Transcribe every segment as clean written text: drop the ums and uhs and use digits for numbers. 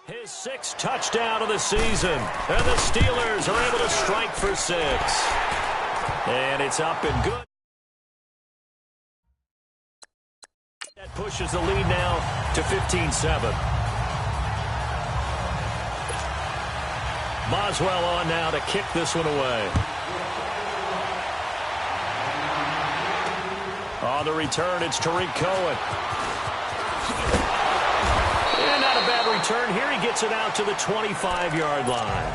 His sixth touchdown of the season. And the Steelers are able to strike for 6. And it's up and good. That pushes the lead now to 15-7. Boswell on now to kick this one away. On the return, it's Tariq Cohen. And not a bad return. Here he gets it out to the 25-yard line.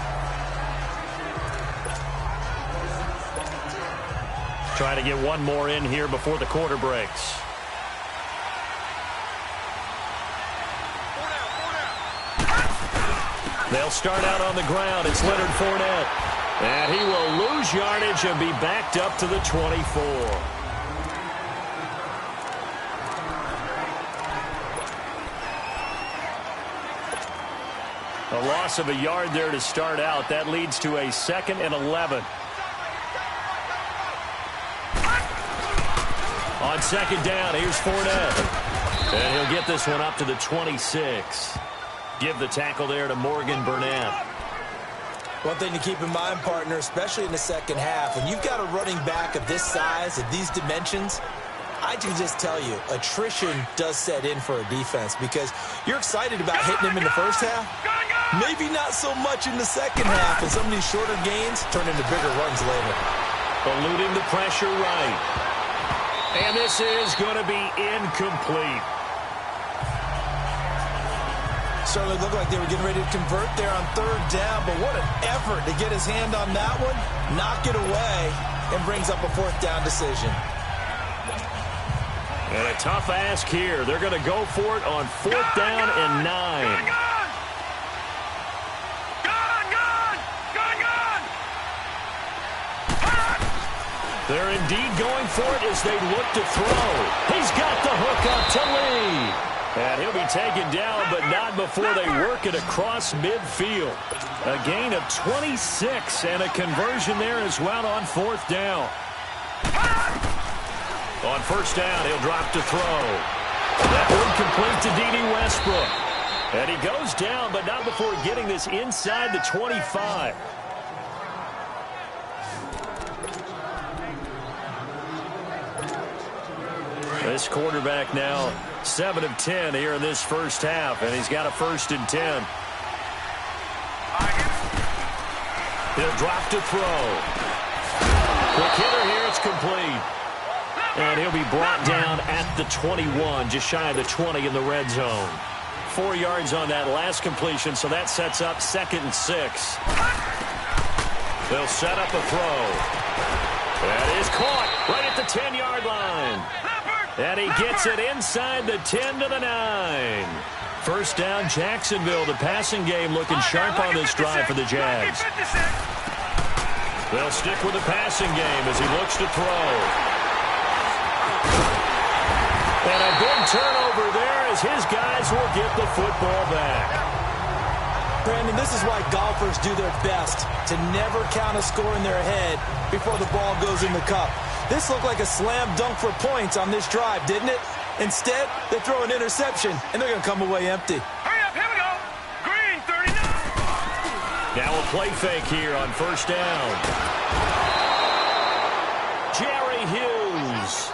Trying to get one more in here before the quarter breaks. They'll start out on the ground. It's Leonard Fournette. And he will lose yardage and be backed up to the 24. A loss of a yard there to start out. That leads to a 2nd and 11. On 2nd down, here's Fournette. And he'll get this one up to the 26. Give the tackle there to Morgan Burnett. One thing to keep in mind, partner, especially in the second half, when you've got a running back of this size, of these dimensions, I can just tell you, attrition does set in for a defense because you're excited about hitting him in the first half. Maybe not so much in the second half, and some of these shorter gains turn into bigger runs later. Eluding the pressure right. And this is going to be incomplete. Certainly looked like they were getting ready to convert there on 3rd down, but what an effort to get his hand on that one, knock it away, and brings up a 4th down decision. And a tough ask here. They're going to go for it on 4th down and 9. They're indeed going for it as they look to throw. He's got the hook up to Lee. And he'll be taken down, but not before they work it across midfield. A gain of 26 and a conversion there as well on 4th down. On 1st down, he'll drop to throw. That one complete to D.D. Westbrook. And he goes down, but not before getting this inside the 25. This quarterback now 7 of 10 here in this first half, and he's got a 1st and 10. He'll drop to throw. Quick hitter here, it's complete. And he'll be brought down at the 21, just shy of the 20 in the red zone. 4 yards on that last completion, so that sets up 2nd and 6. They'll set up a throw. That is caught right at the 10-yard line. And he gets it inside the 10 to the 9. 1st down, Jacksonville. The passing game looking sharp on this drive for the Jags. They'll stick with the passing game as he looks to throw. And a big turnover there as his guys will get the football back. Brandon, this is why golfers do their best to never count a score in their head before the ball goes in the cup. This looked like a slam dunk for points on this drive, didn't it? Instead, they throw an interception, and they're going to come away empty. Hurry up, here we go. Green, 39. Now a play fake here on 1st down. Jerry Hughes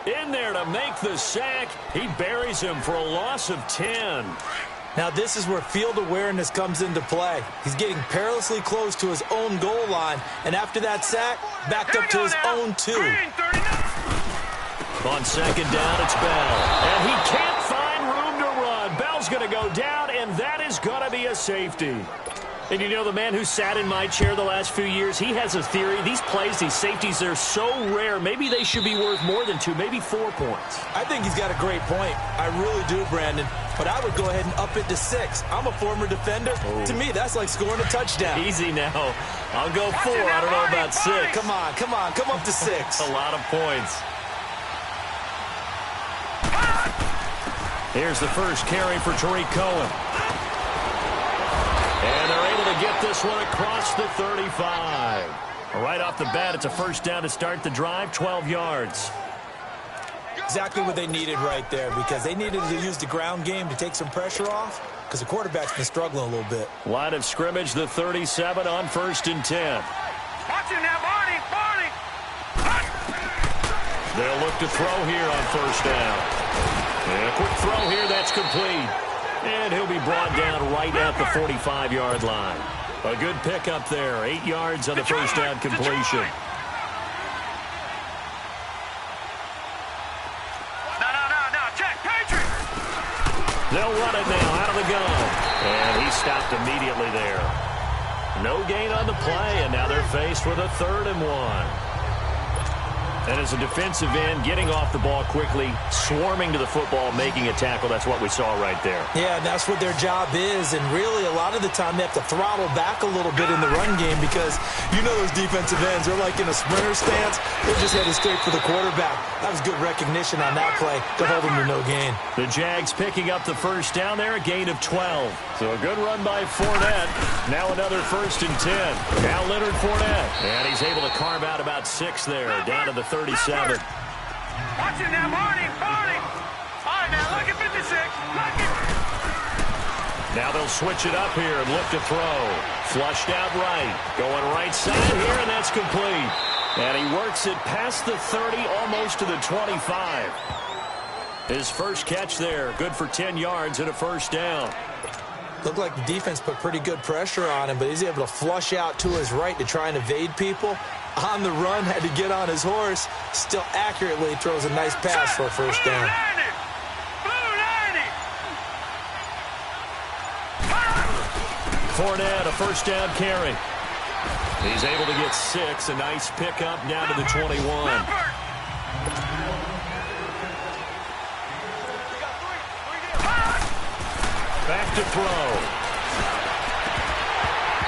in there to make the sack. He buries him for a loss of 10. Now this is where field awareness comes into play. He's getting perilously close to his own goal line, and after that sack, backed up to his own 2. On 2nd down, it's Bell. And he can't find room to run. Bell's going to go down, and that is going to be a safety. And you know, the man who sat in my chair the last few years, he has a theory. These plays, these safeties, they're so rare. Maybe they should be worth more than 2, maybe 4 points. I think he's got a great point. I really do, Brandon. But I would go ahead and up it to 6. I'm a former defender. To me, that's like scoring a touchdown. Easy now. I'll go 4. I don't know about 6. Come on. Come up to 6. A lot of points. Here's the first carry for Tariq Cohen. And they're able to get this one across the 35. Right off the bat, it's a 1st down to start the drive, 12 yards. Exactly what they needed right there, because they needed to use the ground game to take some pressure off, because the quarterback's been struggling a little bit. Line of scrimmage, the 37 on 1st and 10. Watch it now, Barney. Barney. They'll look to throw here on 1st down. And a quick throw here, that's complete. And he'll be brought down right at the 45-yard line. A good pickup there. 8 yards on the 1st down completion. They'll run it now out of the gun. And he stopped immediately there. No gain on the play, and now they're faced with a 3rd and 1. And as a defensive end, getting off the ball quickly, swarming to the football, making a tackle, that's what we saw right there. Yeah, and that's what their job is. And really, a lot of the time, they have to throttle back a little bit in the run game because you know those defensive ends, they're like in a sprinter stance. They're just headed straight for the quarterback. That was good recognition on that play to hold them to no gain. The Jags picking up the 1st down there, a gain of 12. So a good run by Fournette. Now another 1st and 10. Now Leonard Fournette. And he's able to carve out about 6 there, down to the 37. Watch it now, Barney. Barney. All right, now look at 56. Look at. Now they'll switch it up here and look to throw. Flushed out right. Going right side here, and that's complete. And he works it past the 30, almost to the 25. His first catch there, good for 10 yards and a 1st down. Looked like the defense put pretty good pressure on him, but he's able to flush out to his right to try and evade people. On the run, had to get on his horse. Still accurately throws a nice pass for a 1st down. Fournette, a 1st down carry. He's able to get 6. A nice pickup down to the 21. Back to throw.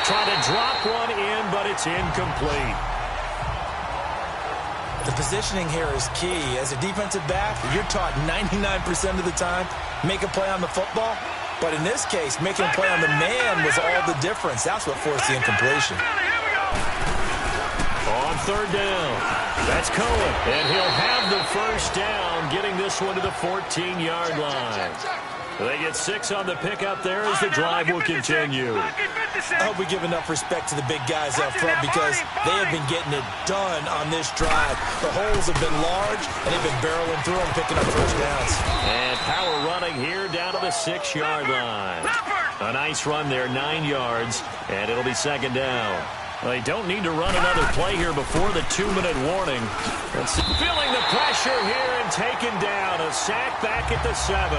Trying to drop one in, but it's incomplete. The positioning here is key. As a defensive back, you're taught 99% of the time, make a play on the football. But in this case, making a play on the man was all the difference. That's what forced the incompletion. On 3rd down, that's Cohen. And he'll have the 1st down, getting this one to the 14-yard line. They get 6 on the pickup there as the drive will continue. I hope we give enough respect to the big guys up front because they have been getting it done on this drive. The holes have been large, and they've been barreling through them, picking up 1st downs. And power running here down to the 6-yard line. A nice run there, 9 yards, and it'll be 2nd down. They don't need to run another play here before the 2-minute warning. Let's see. Feeling the pressure here and taken down. A sack back at the 7.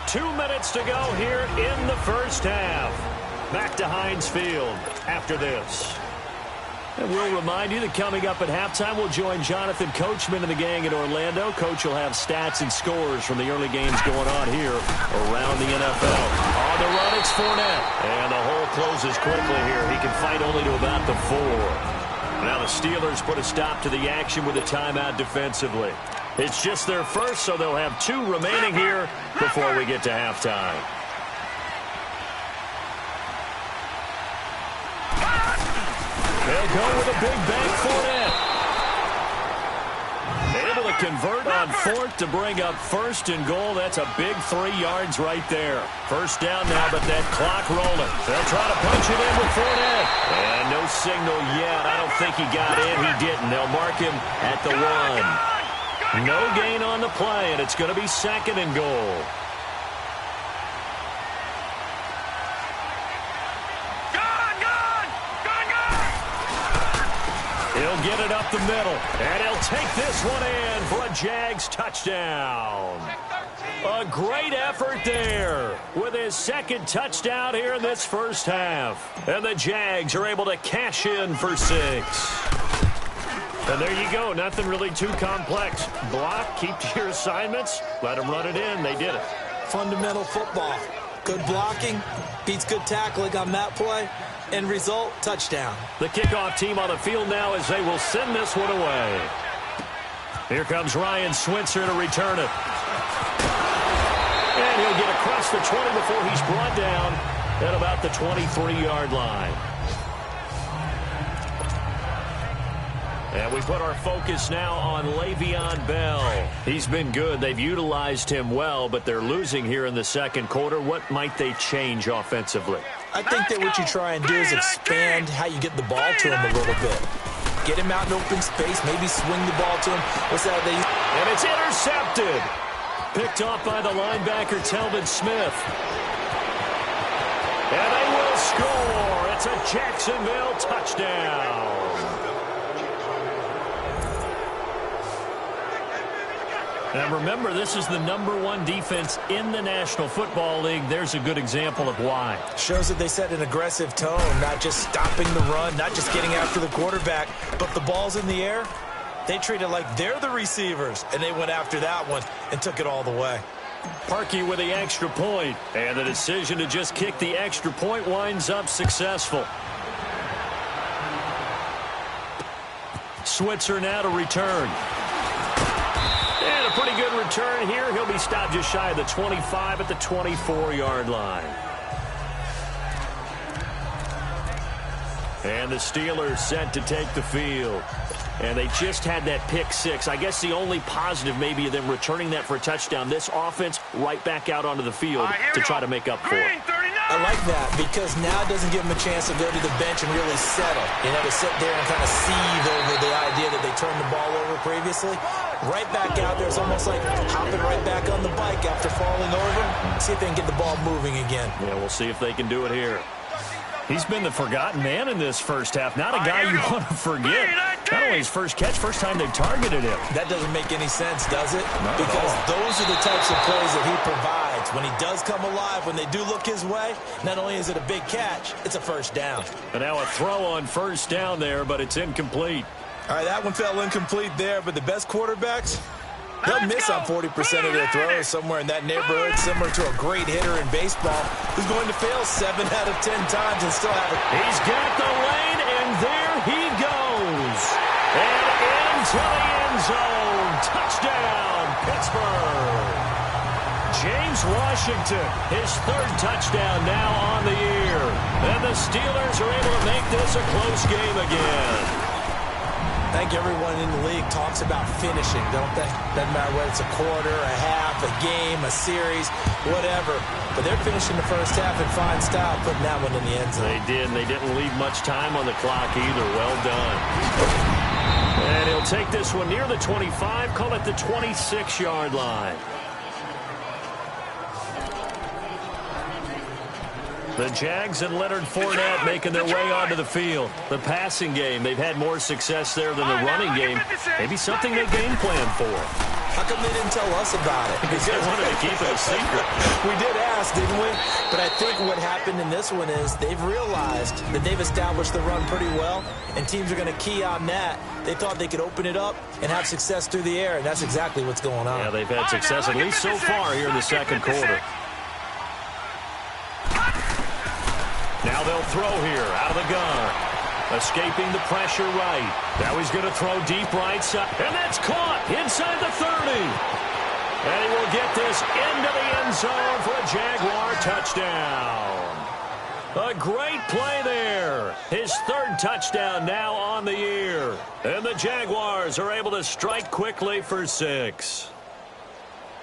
Two minutes to go here in the 1st half. Back to Heinz Field after this. And we'll remind you that coming up at halftime, we'll join Jonathan Coachman and the gang in Orlando. Coach will have stats and scores from the early games going on here around the NFL. On the run, it's Fournette. And the hole closes quickly here. He can fight only to about the 4. Now the Steelers put a stop to the action with a timeout defensively. It's just their first, so they'll have 2 remaining here before we get to halftime. They'll go with a big bang Fournette. Able to convert on 4th to bring up 1st and goal. That's a big 3 yards right there. 1st down now, but that clock rolling. They'll try to punch it in with Fournette. And no signal yet. I don't think he got in. He didn't. They'll mark him at the 1. No gain on the play, and it's going to be 2nd and goal. He'll get it up the middle, and he'll take this one in for a Jags touchdown. A great effort there with his 2nd touchdown here in this 1st half. And the Jags are able to cash in for 6. And there you go. Nothing really too complex. Block, keep to your assignments, let them run it in. They did it. Fundamental football. Good blocking, beats good tackling on that play. End result, touchdown. The kickoff team on the field now as they will send this one away. Here comes Ryan Switzer to return it. And he'll get across the 20 before he's brought down at about the 23-yard line. And we put our focus now on Le'Veon Bell. He's been good. They've utilized him well, but they're losing here in the second quarter. What might they change offensively? I think that what you try and do is expand how you get the ball to him a little bit. Get him out in open space, maybe swing the ball to him. What's that? And it's intercepted. Picked off by the linebacker, Telvin Smith. And they will score. It's a Jacksonville touchdown. And remember, this is the #1 defense in the National Football League. There's a good example of why. Shows that they set an aggressive tone, not just stopping the run, not just getting after the quarterback, but the ball's in the air. They treat it like they're the receivers, and they went after that one and took it all the way. Parkey with the extra point, and the decision to just kick the extra point winds up successful. Switzer now to return. And a pretty good return here. He'll be stopped just shy of the 25 at the 24-yard line. And the Steelers set to take the field. And they just had that pick six. I guess the only positive maybe of them returning that for a touchdown. This offense right back out onto the field to try to make up for it. I like that because now it doesn't give them a chance to go to the bench and really settle. You know, to sit there and kind of seethe over the idea that they turned the ball over previously. Right back out there. It's almost like hopping right back on the bike after falling over. See if they can get the ball moving again. Yeah, we'll see if they can do it here. He's been the forgotten man in this first half. Not a guy you want to forget. Not only his first catch, first time they've targeted him. That doesn't make any sense, does it? Not because those are the types of plays that he provides. When he does come alive, when they do look his way, not only is it a big catch, it's a first down. And now a throw on first down there, but it's incomplete. All right, that one fell incomplete there, but the best quarterbacks, they'll miss on 40% of their throws somewhere in that neighborhood, similar to a great hitter in baseball who's going to fail 7 out of 10 times and still have it. He's got the lane, and there he goes. And into the end zone. Touchdown, Pittsburgh. James Washington, his 3rd touchdown now on the year. And the Steelers are able to make this a close game again. I think everyone in the league talks about finishing, don't they? Doesn't matter whether it's a quarter, a half, a game, a series, whatever. But they're finishing the first half in fine style, putting that one in the end zone. They did, and they didn't leave much time on the clock either. Well done. And he'll take this one near the 25, call it the 26-yard line. The Jags and Leonard Fournette making their way onto the field. The passing game, they've had more success there than the running game. Maybe something they game plan for. How come they didn't tell us about it? Because they wanted to keep it a secret. We did ask, didn't we? But I think what happened in this one is they've realized that they've established the run pretty well, and teams are going to key on that. They thought they could open it up and have success through the air, and that's exactly what's going on. Yeah, they've had success at least so far here in the second quarter. Now they'll throw here out of the gun. Escaping the pressure right. Now he's going to throw deep right side. And that's caught inside the 30. And he will get this into the end zone for a Jaguar touchdown. A great play there. His 3rd touchdown now on the year. And the Jaguars are able to strike quickly for 6.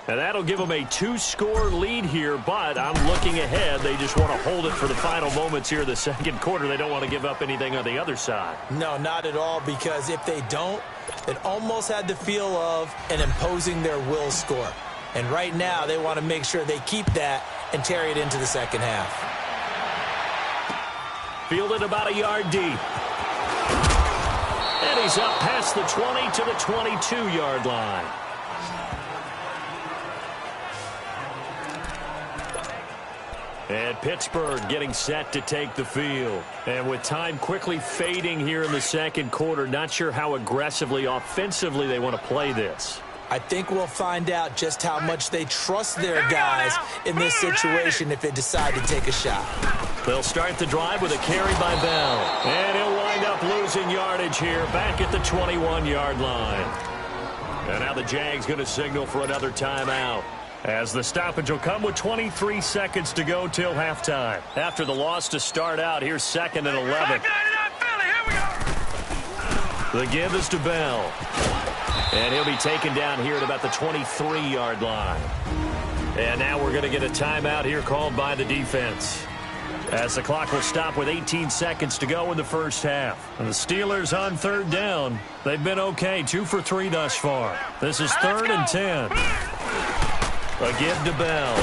And that'll give them a 2-score lead here, but I'm looking ahead. They just want to hold it for the final moments here in the second quarter. They don't want to give up anything on the other side. No, not at all, because if they don't, it almost had the feel of an imposing their will score. And right now, they want to make sure they keep that and carry it into the second half. Fielded about a yard deep. And he's up past the 20 to the 22-yard line. And Pittsburgh getting set to take the field. And with time quickly fading here in the second quarter, not sure how aggressively, offensively they want to play this. I think we'll find out just how much they trust their guys in this situation if they decide to take a shot. They'll start the drive with a carry by Bell. And he'll wind up losing yardage here back at the 21-yard line. And now the Jags going to signal for another timeout, as the stoppage will come with 23 seconds to go till halftime. After the loss to start out, here's 2nd and 11. The give is to Bell. And he'll be taken down here at about the 23-yard line. And now we're going to get a timeout here called by the defense, as the clock will stop with 18 seconds to go in the first half. And the Steelers on third down. They've been okay, 2 for 3 thus far. This is 3rd and 10. A give to Bell.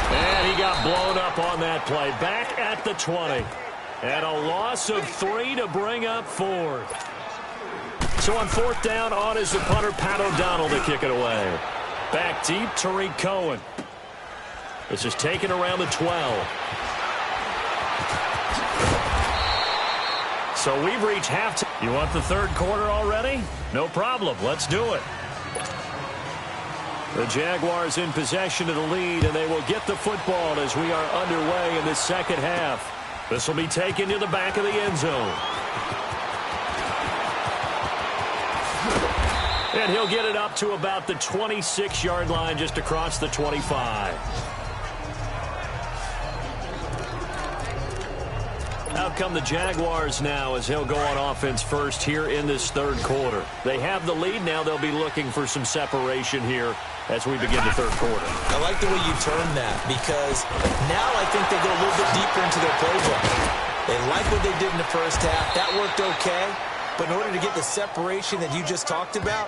And he got blown up on that play. Back at the 20. And a loss of 3 to bring up 4th. So on 4th down, on is the punter, Pat O'Donnell, to kick it away. Back deep, Tariq Cohen. This is taken around the 12. So we've reached halftime. You want the third quarter already? No problem. Let's do it. The Jaguars in possession of the lead, and they will get the football as we are underway in the second half. This will be taken to the back of the end zone. And he'll get it up to about the 26-yard line, just across the 25. Out come the Jaguars now as he'll go on offense first here in this third quarter. They have the lead now. They'll be looking for some separation here as we begin the third quarter. I like the way you term that, because now I think they go a little bit deeper into their playbook. They like what they did in the first half. That worked okay. But in order to get the separation that you just talked about,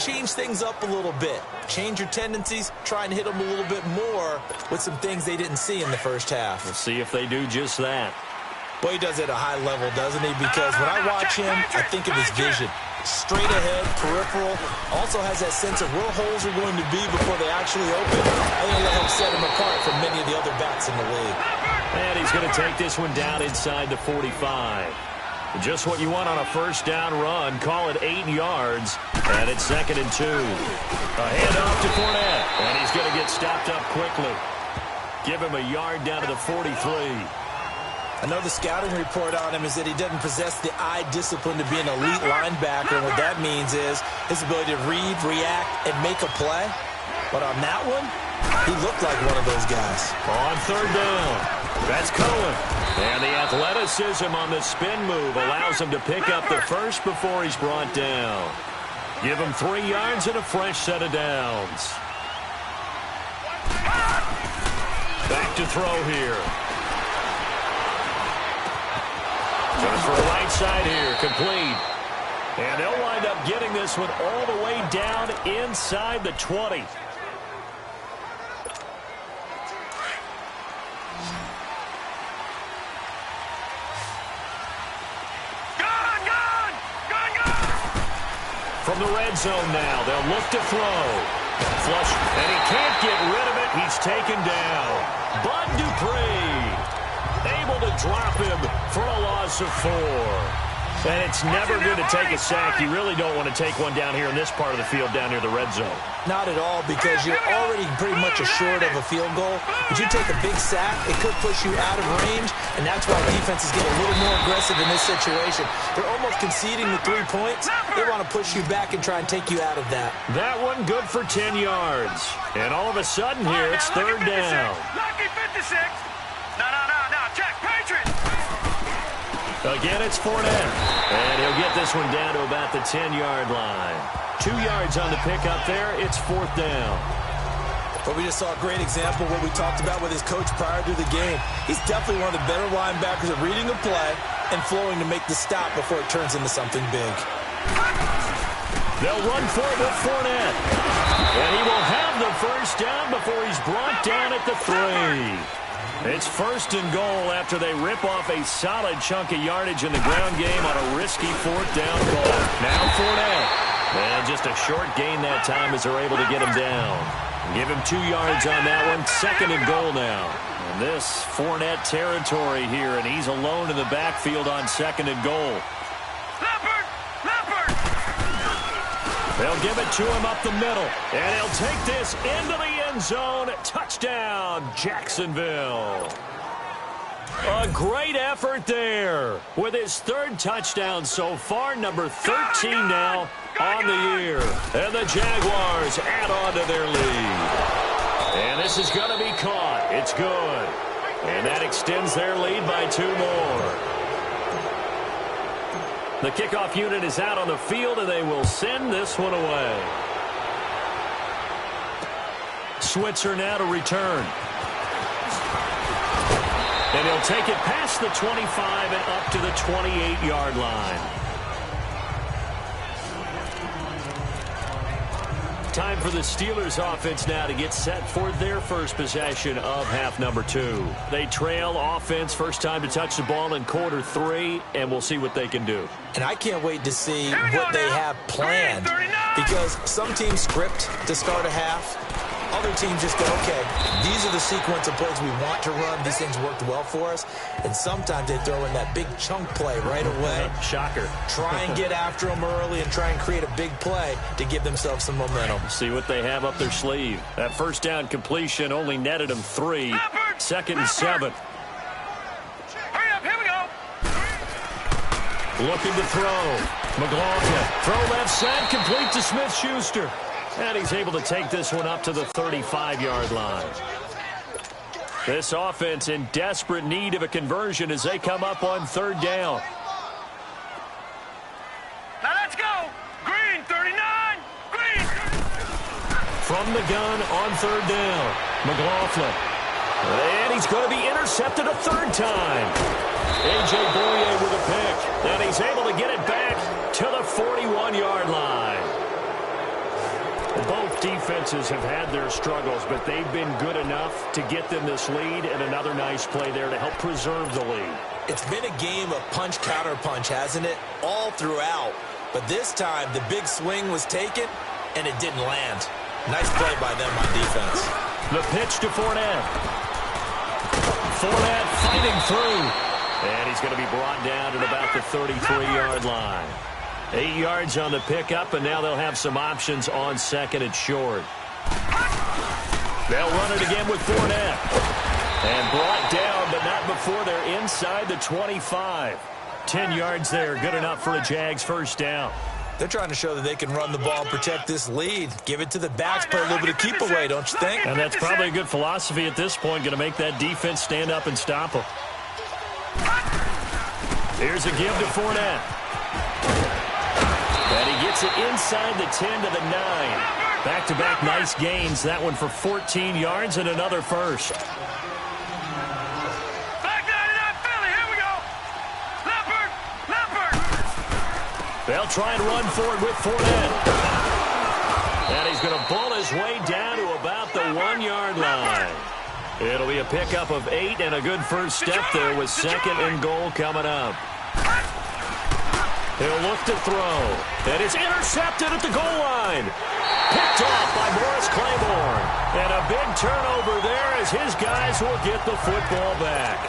change things up a little bit. Change your tendencies, try and hit them a little bit more with some things they didn't see in the first half. We'll see if they do just that. Well, he does it at a high level, doesn't he? Because when I watch him, I think of his vision. Straight ahead, peripheral. Also has that sense of where holes are going to be before they actually open. I think that helps set him apart from many of the other backs in the league. And he's going to take this one down inside the 45. Just what you want on a first down run. Call it 8 yards. And it's 2nd and 2. A handoff to Fournette. And he's going to get stopped up quickly. Give him a yard down to the 43. I know the scouting report on him is that he doesn't possess the eye discipline to be an elite linebacker. And what that means is his ability to read, react, and make a play. But on that one, he looked like one of those guys. On third down, that's Cohen. And the athleticism on the spin move allows him to pick up the first before he's brought down. Give him 3 yards and a fresh set of downs. Back to throw here. Goes for a right side here, complete. And they'll wind up getting this one all the way down inside the 20. From the red zone now, they'll look to throw. Flush, and he can't get rid of it. He's taken down. Bud Dupree able to drop him for a loss of 4. And it's never good to take a sack. You really don't want to take one down here in this part of the field, down near the red zone. Not at all, because you're already pretty much assured of a field goal. But you take a big sack, it could push you out of range, and that's why defenses get a little more aggressive in this situation. They're almost conceding the 3 points. They want to push you back and try and take you out of that. That one good for 10 yards. And all of a sudden here, it's third down. Lucky 56. No, check, Patriots. Again, it's Fournette. And he'll get this one down to about the 10-yard line. 2 yards on the pickup there. It's 4th down. But we just saw a great example of what we talked about with his coach prior to the game. He's definitely one of the better linebackers at reading the play and flowing to make the stop before it turns into something big. They'll run for it with Fournette. And he will have the first down before he's brought down at the 3. It's 1st and goal after they rip off a solid chunk of yardage in the ground game on a risky 4th down call. Now Fournette. And just a short gain that time as they're able to get him down. Give him 2 yards on that one. 2nd and goal now. And this Fournette territory here, and he's alone in the backfield on 2nd and goal. Leopard! They'll give it to him up the middle. And he'll take this into the end zone. Touchdown, Jacksonville. A great effort there with his 3rd touchdown so far, number 13 now on the year. And the Jaguars add on to their lead. And this is going to be caught. It's good. And that extends their lead by 2 more. The kickoff unit is out on the field, and they will send this one away. Switzer now to return. And he'll take it past the 25 and up to the 28-yard line. Time for the Steelers offense now to get set for their first possession of half number 2. They trail offense, first time to touch the ball in quarter 3, and we'll see what they can do. And I can't wait to see what they have planned, because some teams script to start a half. Other teams just go, okay, these are the sequence of plays we want to run. These things worked well for us. And sometimes they throw in that big chunk play right away. Shocker. Try and get after them early and try and create a big play to give themselves some momentum. See what they have up their sleeve. That first down completion only netted them 3. Second and 7. Hurry up, here we go. Looking to throw. McLaughlin. Throw left side, complete to Smith-Schuster. And he's able to take this one up to the 35-yard line. This offense in desperate need of a conversion as they come up on third down. Now let's go. Green, 39. Green. From the gun on third down. McLaughlin. And he's going to be intercepted a third time. A.J. Boye with a pick. And he's able to get it back to the 41-yard line. Both defenses have had their struggles, but they've been good enough to get them this lead, and another nice play there to help preserve the lead. It's been a game of punch-counter-punch, hasn't it? All throughout. But this time, the big swing was taken, and it didn't land. Nice play by them on defense. The pitch to Fournette. Fournette fighting through. And he's going to be brought down at about the 33-yard line. 8 yards on the pickup, and now they'll have some options on second and short. They'll run it again with Fournette. And brought down, but not before they're inside the 25. 10 yards there, good enough for a Jags first down. They're trying to show that they can run the ball, protect this lead. Give it to the backs, play a little bit of keep away, don't you think? And that's probably a good philosophy at this point, going to make that defense stand up and stop them. Here's a give to Fournette. And he gets it inside the 10 to the 9. Back-to-back nice gains. That one for 14 yards and another first. Back 99 Philly, here we go. Leopard. They'll try and run forward with Fournette. And he's going to bull his way down to about the 1-yard line. It'll be a pickup of 8 and a good first step there with second and goal coming up. He'll look to throw. And it's intercepted at the goal line. Picked off by Morris Claiborne. And a big turnover there as his guys will get the football back.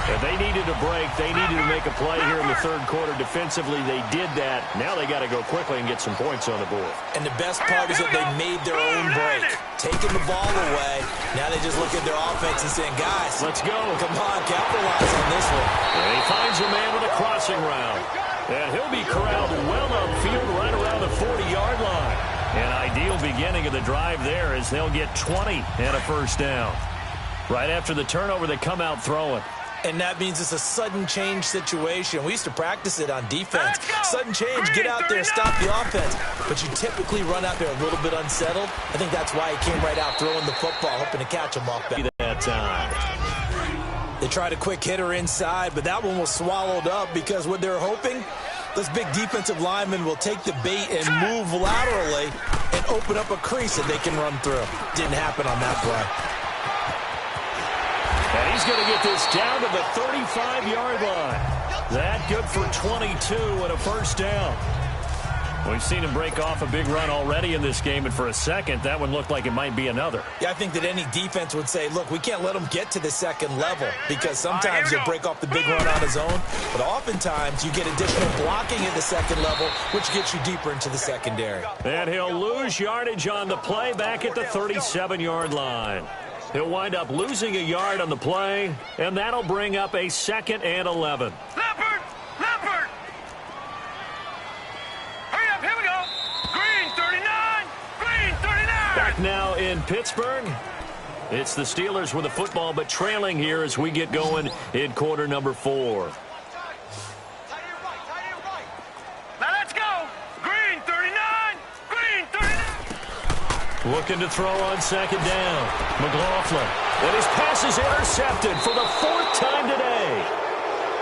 And they needed a break. They needed to make a play here in the third quarter. Defensively, they did that. Now they got to go quickly and get some points on the board. And the best part is that they made their own break. Taking the ball away. Now they just look at their offense and saying, guys, let's go. Come on, capitalize on this one. And he finds a man with a crossing route. And he'll be corralled well upfield right around the 40-yard line. An ideal beginning of the drive there as they'll get 20 and a first down. Right after the turnover, they come out throwing. And that means it's a sudden change situation. We used to practice it on defense. Sudden change, get out there, stop the offense. But you typically run out there a little bit unsettled. I think that's why he came right out throwing the football, hoping to catch him off that time. They tried a quick hitter inside, but that one was swallowed up because what they're hoping, those big defensive linemen will take the bait and move laterally and open up a crease that they can run through. Didn't happen on that play. And he's going to get this down to the 35-yard line. That good for 22 and a first down. We've seen him break off a big run already in this game, and for a second, that one looked like it might be another. Yeah, I think that any defense would say, look, we can't let him get to the second level because sometimes he'll break off the big run on his own, but oftentimes you get additional blocking at the second level, which gets you deeper into the secondary. And he'll lose yardage on the play back at the 37-yard line. He'll wind up losing a yard on the play, and that'll bring up a 2nd and 11. Leopard! Hurry up, here we go! Green 39! Green 39! Back now in Pittsburgh. It's the Steelers with the football, but trailing here as we get going in quarter number 4. Looking to throw on second down. McLaughlin. And his pass is intercepted for the 4th time today.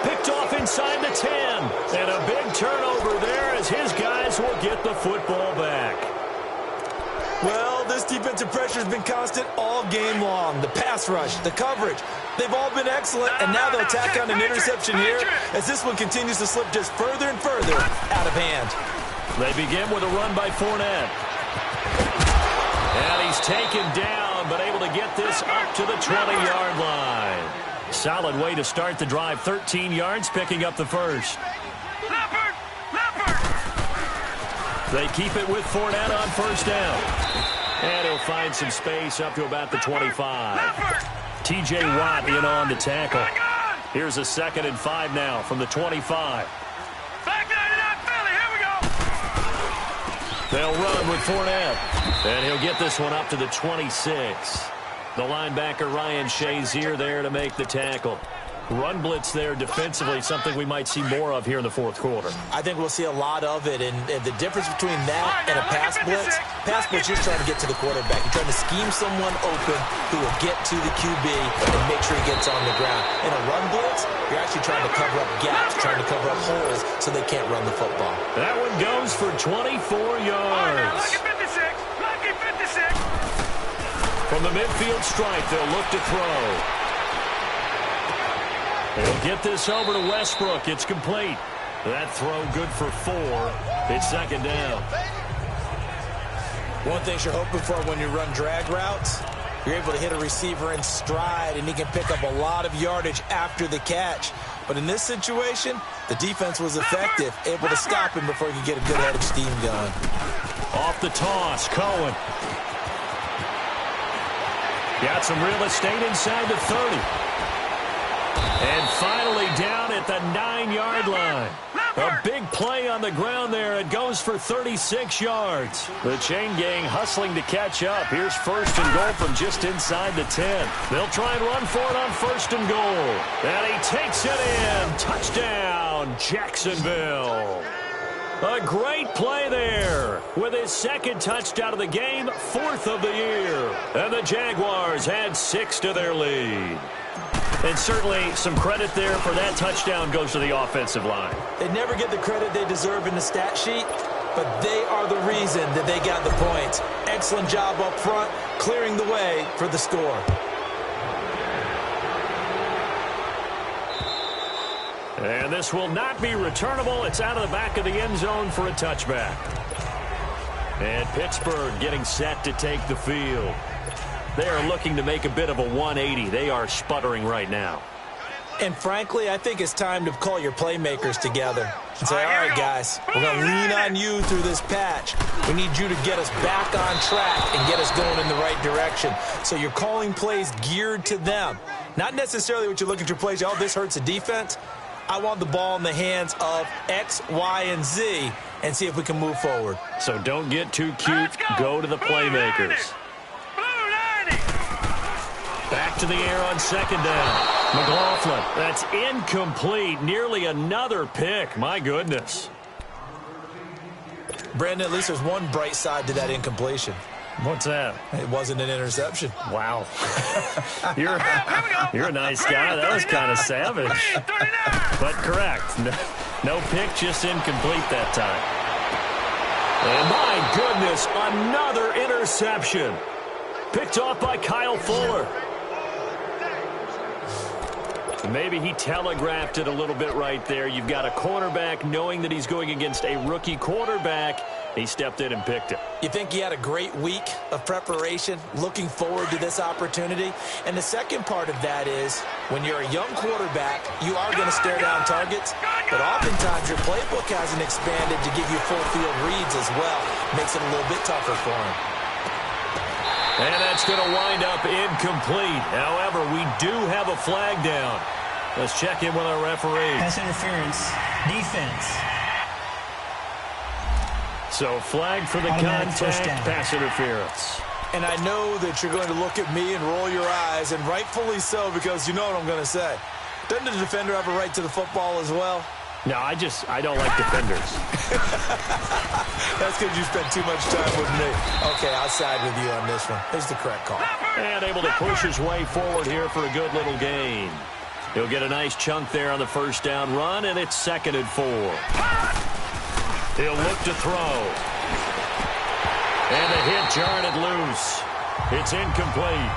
Picked off inside the 10. And a big turnover there as his guys will get the football back. Well, this defensive pressure has been constant all game long. The pass rush, the coverage, they've all been excellent. And now they'll tack on an interception here as this one continues to slip just further and further out of hand. They begin with a run by Fournette. And he's taken down, but able to get this up to the 20-yard line. Solid way to start the drive. 13 yards, picking up the first. They keep it with Fournette on first down. And he'll find some space up to about the 25. T.J. Watt in on the tackle. Here's a 2nd and 5 now from the 25. They'll run with Fournette. And he'll get this one up to the 26. The linebacker Ryan Shazier there to make the tackle. Run blitz there defensively, something we might see more of here in the 4th quarter. I think we'll see a lot of it, and the difference between that and a pass blitz, you're trying to get to the quarterback. You're trying to scheme someone open who will get to the QB and make sure he gets on the ground. In a run blitz, you're actually trying to cover up gaps, trying to cover up holes so they can't run the football. That one goes for 24 yards. From the midfield stripe, they'll look to throw. They'll get this over to Westbrook. It's complete. That throw good for 4. It's 2nd down. One thing you're hoping for when you run drag routes, you're able to hit a receiver in stride, and he can pick up a lot of yardage after the catch. But in this situation, the defense was effective, able to stop him before he could get a good head of steam going. Off the toss, Cohen. Got some real estate inside the 30. And finally down at the 9-yard line. A big play on the ground there. It goes for 36 yards. The chain gang hustling to catch up. Here's 1st and goal from just inside the 10. They'll try and run for it on 1st and goal. And he takes it in. Touchdown, Jacksonville. A great play there with his 2nd touchdown of the game, 4th of the year. And the Jaguars had 6 to their lead. And certainly some credit there for that touchdown goes to the offensive line. They never get the credit they deserve in the stat sheet, but they are the reason that they got the points. Excellent job up front, clearing the way for the score. And this will not be returnable. It's out of the back of the end zone for a touchback. And Pittsburgh getting set to take the field. They are looking to make a bit of a 180. They are sputtering right now. And frankly, I think it's time to call your playmakers together and say, all right, guys, we're going to lean on you through this patch. We need you to get us back on track and get us going in the right direction. So you're calling plays geared to them. Not necessarily what you look at your plays, oh, this hurts the defense. I want the ball in the hands of X, Y, and Z and see if we can move forward. So don't get too cute. Go to the playmakers. Back to the air on 2nd down. McLaughlin, that's incomplete. Nearly another pick. My goodness. Brandon, at least there's one bright side to that incompletion. What's that? It wasn't an interception. Wow. You're a nice guy. That was kind of savage. But correct. No pick, just incomplete that time. And my goodness, another interception. Picked off by Kyle Fuller. Maybe he telegraphed it a little bit right there. You've got a quarterback knowing that he's going against a rookie quarterback. He stepped in and picked it. You think he had a great week of preparation, looking forward to this opportunity? And the second part of that is, when you're a young quarterback, you are going to stare down targets, but oftentimes your playbook hasn't expanded to give you full field reads as well. Makes it a little bit tougher for him. And that's going to wind up incomplete. However, we do have a flag down. Let's check in with our referee. Pass interference. Defense. So flag for the contact, pass interference. And I know that you're going to look at me and roll your eyes, and rightfully so, because you know what I'm going to say. Doesn't the defender have a right to the football as well? No, I don't like defenders. That's because you spent too much time with me. Okay, I'll side with you on this one. Here's the correct call. And able to push his way forward here for a good little gain. He'll get a nice chunk there on the first down run, and it's 2nd and 4. He'll look to throw. And the hit jarred it loose. It's incomplete.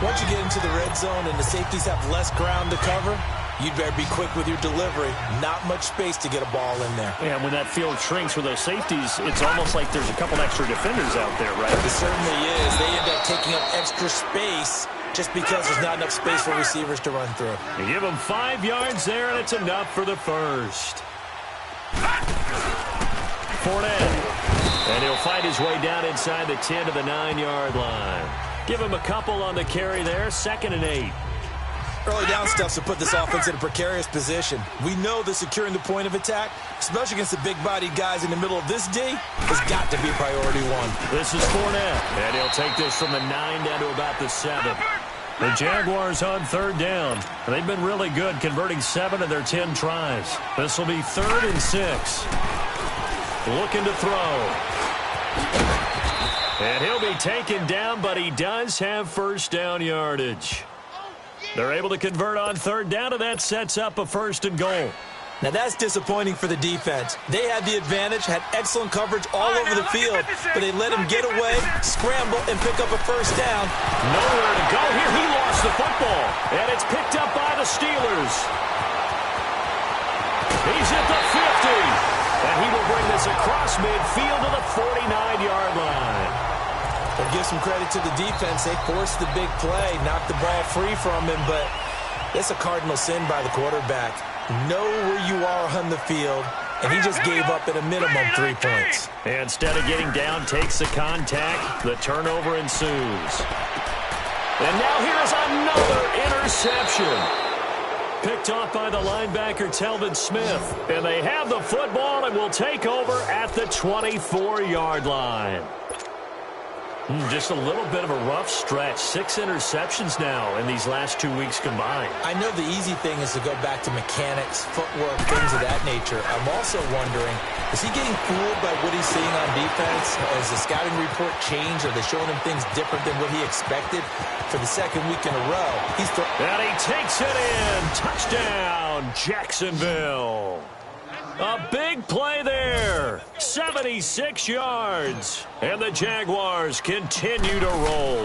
Once you get into the red zone and the safeties have less ground to cover, you'd better be quick with your delivery. Not much space to get a ball in there. Yeah, when that field shrinks with those safeties, it's almost like there's a couple extra defenders out there, right? It certainly is. They end up taking up extra space just because there's not enough space for receivers to run through. You give him 5 yards there, and it's enough for the first. Fournette. And he'll fight his way down inside the 10 to the 9-yard line. Give him a couple on the carry there, 2nd and 8. Early down stuff to put this offense in a precarious position. We know that securing the point of attack, especially against the big-bodied guys in the middle of this D, has got to be priority one. This is Fournette, and he'll take this from the 9 down to about the 7. The Jaguars on 3rd down. They've been really good, converting 7 of their 10 tries. This will be 3rd and 6. Looking to throw. And he'll be taken down, but he does have first down yardage. They're able to convert on 3rd down, and that sets up a 1st and goal. Now, that's disappointing for the defense. They had the advantage, had excellent coverage all over the field, but they let him get away, scramble, and pick up a 1st down. Nowhere to go here. He lost the football, and it's picked up by the Steelers. He's at the 50. And he will bring this across midfield to the 49-yard line. Well, give some credit to the defense. They forced the big play, knocked the ball free from him, but it's a cardinal sin by the quarterback. Know where you are on the field, and he just gave up at a minimum 3 points. And instead of getting down, takes the contact. The turnover ensues. And now here's another interception. Picked off by the linebacker, Telvin Smith. And they have the football and will take over at the 24-yard line. Just a little bit of a rough stretch. 6 interceptions now in these last 2 weeks combined. I know the easy thing is to go back to mechanics, footwork, things of that nature. I'm also wondering, is he getting fooled by what he's seeing on defense? Has the scouting report changed? Are they showing him things different than what he expected? For the 2nd week in a row, and he takes it in. Touchdown, Jacksonville. A big play there. 76 yards. And the Jaguars continue to roll.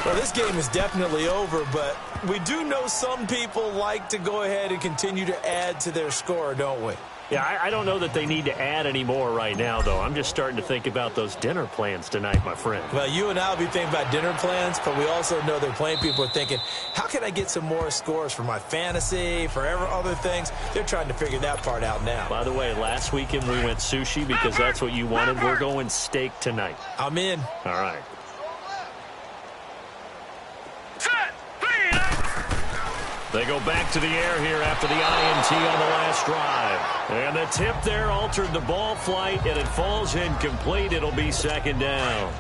Well, this game is definitely over, but we do know some people like to go ahead and continue to add to their score, don't we? Yeah, I don't know that they need to add any more right now, though. I'm just starting to think about those dinner plans tonight, my friend. Well, you and I will be thinking about dinner plans, but we also know there are plenty of people are thinking, how can I get some more scores for my fantasy, for other things? They're trying to figure that part out now. By the way, last weekend we went sushi because that's what you wanted. We're going steak tonight. I'm in. All right. They go back to the air here after the INT on the last drive. And the tip there altered the ball flight, and it falls incomplete. It'll be 2nd down.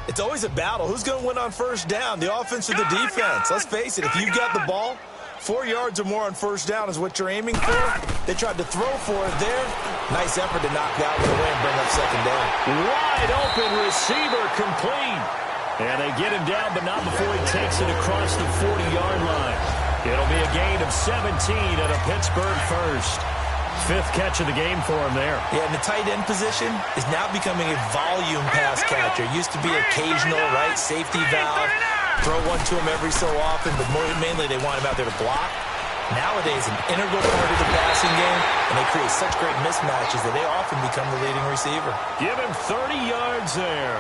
It's always a battle. Who's going to win on 1st down, the offense or the defense? Let's face it, if you've got the ball, 4 yards or more on 1st down is what you're aiming for. They tried to throw for it there. Nice effort to knock that one away and bring up 2nd down. Wide open receiver complete. And they get him down, but not before he takes it across the 40-yard line. It'll be a gain of 17 and a Pittsburgh 1st. 5th catch of the game for him there. Yeah, and the tight end position is now becoming a volume pass catcher. Used to be occasional, right, safety valve. Throw one to him every so often, but mainly they want him out there to block. Nowadays, an integral part of the passing game, and they create such great mismatches that they often become the leading receiver. Give him 30 yards there.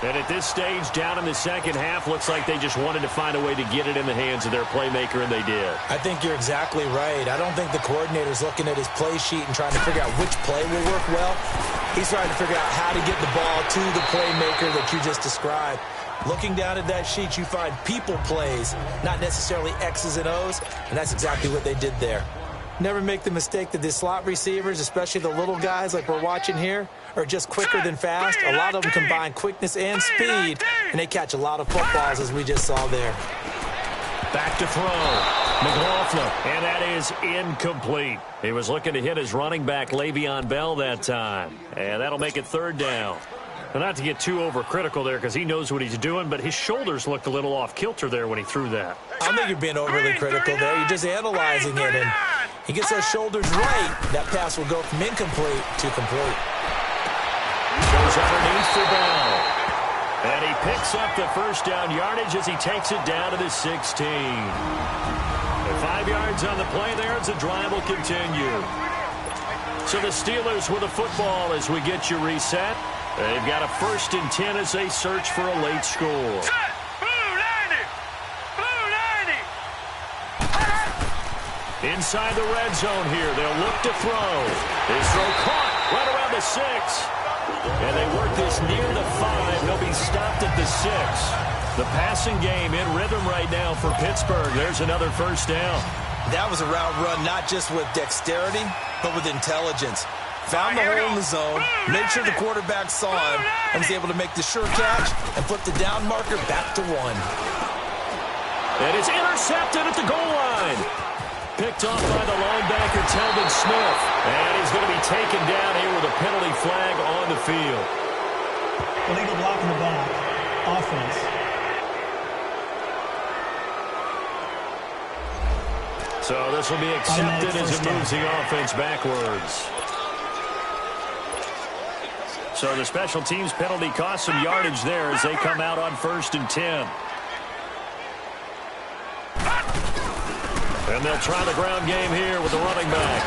And at this stage, down in the 2nd half, looks like they just wanted to find a way to get it in the hands of their playmaker, and they did. I think you're exactly right. I don't think the coordinator's looking at his play sheet and trying to figure out which play will work well. He's trying to figure out how to get the ball to the playmaker that you just described. Looking down at that sheet, you find people plays, not necessarily X's and O's, and that's exactly what they did there. Never make the mistake that the slot receivers, especially the little guys like we're watching here, are just quicker than fast. A lot of them combine quickness and speed, and they catch a lot of footballs, as we just saw there. Back to throw. McLaughlin, and that is incomplete. He was looking to hit his running back, Le'Veon Bell, that time. And that'll make it third down. Well, not to get too overcritical there because he knows what he's doing, but his shoulders looked a little off kilter there when he threw that. I don't think you're being overly critical there. You're just analyzing it, and he gets those shoulders right. That pass will go from incomplete to complete. Goes underneath for Bell. And he picks up the first down yardage as he takes it down to the 16. And 5 yards on the play there as the drive will continue. So the Steelers with the football as we get you reset. They've got a 1st and 10 as they search for a late score. Inside the red zone here. They'll look to throw. His throw caught right around the 6. And they work this near the 5. They'll be stopped at the 6. The passing game in rhythm right now for Pittsburgh. There's another first down. That was a route run not just with dexterity, but with intelligence. Found the hole in the zone, made sure the quarterback saw him, and was able to make the sure catch and flip the down marker back to 1. And it's intercepted at the goal line. Picked off by the linebacker, Telvin Smith. And he's going to be taken down here with a penalty flag on the field. Illegal block in the back. Offense. So this will be accepted as it moves the offense backwards. So the special teams penalty cost some yardage there as they come out on 1st and 10. And they'll try the ground game here with the running back.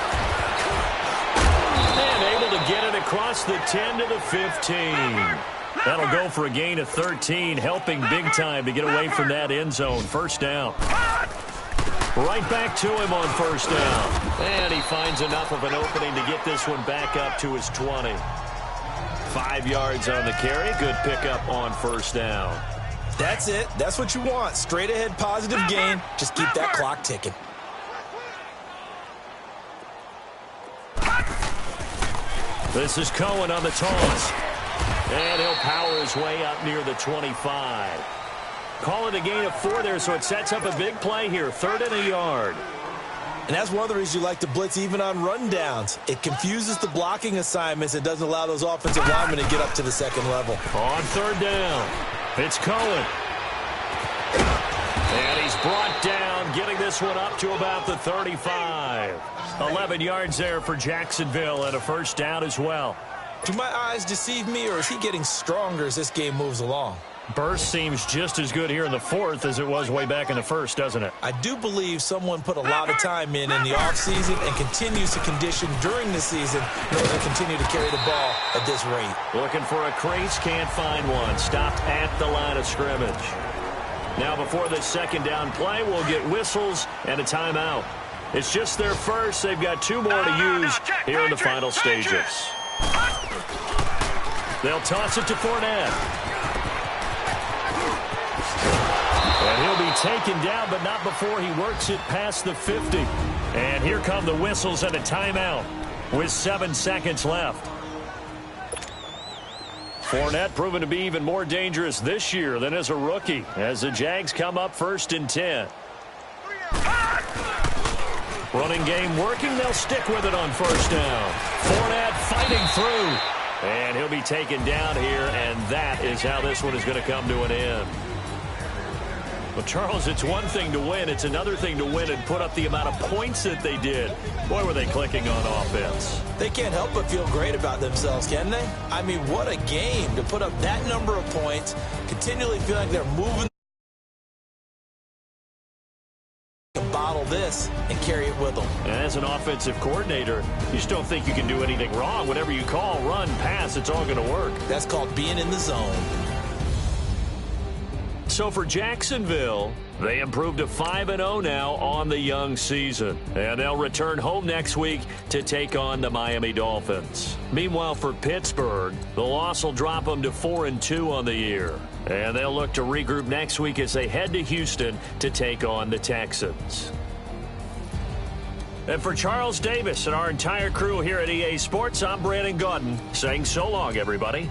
And able to get it across the 10 to the 15. That'll go for a gain of 13, helping big time to get away from that end zone. First down. Right back to him on first down. And he finds enough of an opening to get this one back up to his 20. 5 yards on the carry. Good pickup on first down. That's it. That's what you want. Straight ahead positive gain. Just keep that clock ticking. This is Cohen on the toss. And he'll power his way up near the 25. Call it a gain of 4 there, so it sets up a big play here. 3rd and a yard. And that's one of the reasons you like to blitz even on rundowns. It confuses the blocking assignments. It doesn't allow those offensive linemen to get up to the second level. On 3rd down, it's Cohen. And he's brought down, getting this one up to about the 35. 11 yards there for Jacksonville and a first down as well. Do my eyes deceive me, or is he getting stronger as this game moves along? Burst seems just as good here in the 4th as it was way back in the 1st, doesn't it? I do believe someone put a lot of time in the offseason and continues to condition during the season in order to continue to carry the ball at this rate. Looking for a crease, can't find one. Stopped at the line of scrimmage. Now before this second down play, we'll get whistles and a timeout. It's just their first. They've got 2 more to use here in the final stages. They'll toss it to Fournette. And he'll be taken down, but not before he works it past the 50. And here come the whistles and a timeout with 7 seconds left. Fournette proven to be even more dangerous this year than as a rookie as the Jags come up 1st and 10. Running game working. They'll stick with it on first down. Fournette fighting through. And he'll be taken down here, and that is how this one is going to come to an end. Well, Charles, it's one thing to win. It's another thing to win and put up the amount of points that they did. Boy, were they clicking on offense. They can't help but feel great about themselves, can they? I mean, what a game to put up that number of points, continually feel like they're moving. Bottle this and carry it with them. And as an offensive coordinator, you just don't think you can do anything wrong. Whatever you call, run, pass, it's all going to work. That's called being in the zone. So for Jacksonville, they improved to 5-0 now on the young season. And they'll return home next week to take on the Miami Dolphins. Meanwhile, for Pittsburgh, the loss will drop them to 4-2 on the year. And they'll look to regroup next week as they head to Houston to take on the Texans. And for Charles Davis and our entire crew here at EA Sports, I'm Brandon Gaudin saying so long, everybody.